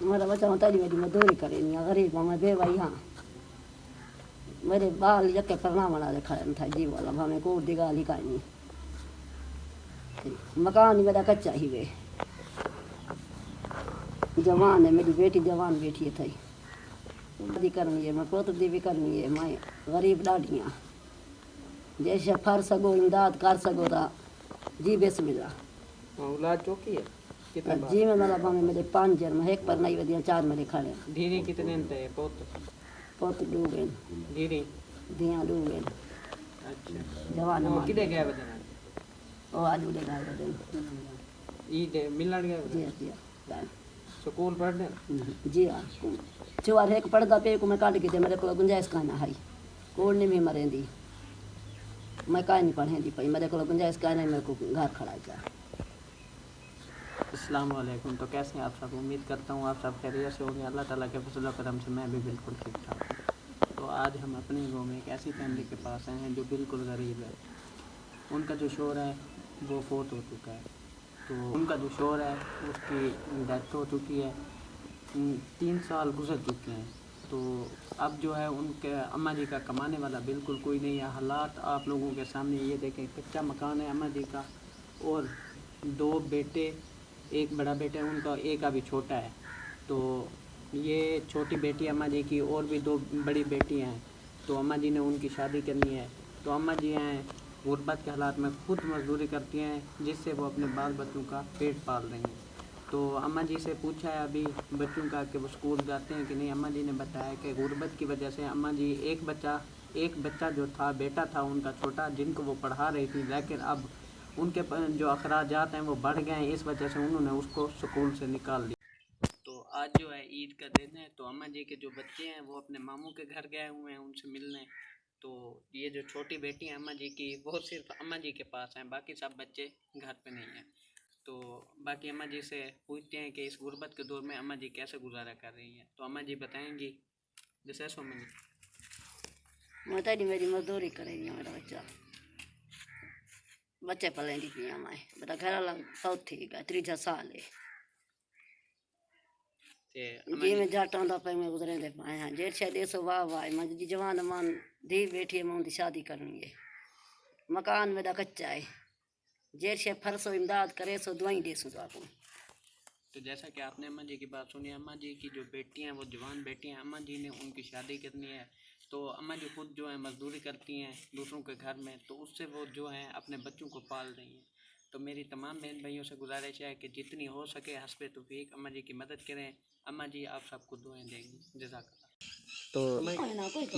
मेरा बच्चा होता नहीं, मेरी मजदूरी करेनी गरीब हूँ मैं, बेवाई हाँ। मेरे बाल यके परना बना दे खड़े था जी वाला भावे कोट दी गाल ही काई नहीं। मकान ही मेरा कच्चा ही वे, जवान है मेरी बेटी, जवान बेटी है थी शादी करनी है, मैं पुत्र दी भी करनी है, मैं गरीब डाढ़ियाँ जैसे फर सगो इमदाद कर सगो ता जी बिस्मिल्लाह। औलाद चौकी है कितने बार? जी में मेरा भावे मेरे 5 जन्म, एक पर नहीं वधिया 4 मेरे खड़े। धीरे कितने थे पोत? पोत डूबे धीरे दियाँ डूबे। अच्छा जवान वो किधे गया बदना? ओ आज उड़े गाय बदन ईद मिलण गया जी बदना? जी स्कूल पढ़ने? जी हाँ। चुआर एक पढ़दा पे को मैं काट के दे, मेरे को गुंजाइश का ना है कोड नहीं भी मरेंदी, मैं काहे नहीं पढ़ेंदी पई, मेरे को गुंजाइश का नहीं, मेरे को घर खड़ा जा। अस्सलाम वालेकुम। तो कैसे हैं आप सब? उम्मीद करता हूँ आप सब खैरियत से होंगे। अल्लाह ताला के फजल व करम से मैं भी बिल्कुल ठीक ठाक हूँ। तो आज हम अपने गाँव में एक ऐसी फैमिली के पास आए हैं जो बिल्कुल गरीब है। उनका जो शोहर है वो फोत हो चुका है, तो उनका जो शोहर है उसकी डेथ हो चुकी है, 3 साल गुजर चुके हैं। तो अब जो है उनके अम्मा जी का कमाने वाला बिल्कुल कोई नहीं है। हालात आप लोगों के सामने ये देखें, कच्चा मकान है अम्मा जी का और 2 बेटे, एक बड़ा बेटा है उनका, एक अभी छोटा है। तो ये छोटी बेटी अम्मा जी की और भी 2 बड़ी बेटियां हैं। तो अम्मा जी ने उनकी शादी करनी है। तो अम्मा जी हैं गुर्बत के हालात में खुद मजदूरी करती हैं, जिससे वो अपने बाल बच्चों का पेट पाल रही हैं। तो अम्मा जी से पूछा है अभी बच्चों का कि वो स्कूल जाते हैं कि नहीं। अम्मा जी ने बताया कि गुर्बत की वजह से अम्मा जी एक बच्चा जो था, बेटा था उनका छोटा, जिनको वो पढ़ा रही थी, लेकिन अब उनके जो अखराजात हैं वो बढ़ गए हैं, इस वजह से उन्होंने उसको स्कूल से निकाल दिया। तो आज जो है ईद का दिन है, तो अम्मा जी के जो बच्चे हैं वो अपने मामू के घर गए हुए हैं उनसे मिलने। तो ये जो छोटी बेटी है अम्मा जी की, वो सिर्फ अम्मा जी के पास हैं, बाकी सब बच्चे घर पे नहीं हैं। तो बाकी अम्मा जी से पूछते हैं कि इस गुर्बत के दौर में अम्मा जी कैसे गुजारा कर रही हैं। तो अम्मा जी बताएंगी। जैसे अम्मा जी माता जी मेरी मजदूरी करेगी, मेरा बच्चे पलेंदी पिया मैं, मेरा घर वाला चौथी का 3 साल है जी में जाटां दा पे मैं गुजरे दे पाए हैं। जेठ शायद 100 वाह वाह मैं जी जवान मान धी बैठी है, मैं उनकी शादी करनी है। मकान मेरा कच्चा है, जेठ से फरसो इमदाद करे सो दुआई दे सो आपको। तो जैसा कि आपने अम्मा जी की बात सुनी, अम्मा जी की जो बेटियां हैं वो जवान बेटियां हैं, अम्मा जी ने उनकी शादी करनी है। तो अम्मा जी खुद जो है मजदूरी करती हैं दूसरों के घर में, तो उससे वो जो है अपने बच्चों को पाल रही हैं। तो मेरी तमाम बहन भाइयों से गुजारिश है कि जितनी हो सके हस्बे तौफीक अम्मा जी की मदद करें। अम्मा जी आप सबको दुआएं देंगी। जज़ाकल्लाह। तो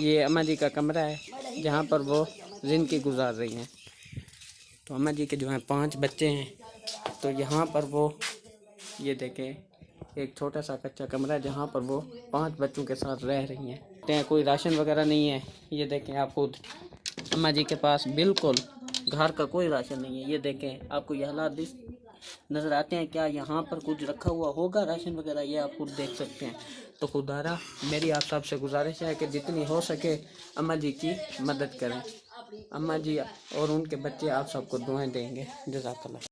ये अम्मा जी का कमरा है जहाँ पर वो ज़िंदगी गुजार रही हैं। तो अम्मा जी के जो हैं 5 बच्चे हैं, तो यहाँ पर वो ये देखें एक छोटा सा कच्चा कमरा है जहाँ पर वो 5 बच्चों के साथ रह रही हैं। कोई राशन वगैरह नहीं है, ये देखें आप खुद अम्मा जी के पास बिल्कुल घर का कोई राशन नहीं है। ये देखें आपको ये हालात नज़र आते हैं क्या? यहाँ पर कुछ रखा हुआ होगा राशन वगैरह, ये आप खुद देख सकते हैं। तो खुदारा मेरी आप सबसे गुजारिश है कि जितनी हो सके अम्मा जी की मदद करें। अम्मा जी और उनके बच्चे आप सबको दुआएं देंगे। जज़ाकल्लाह।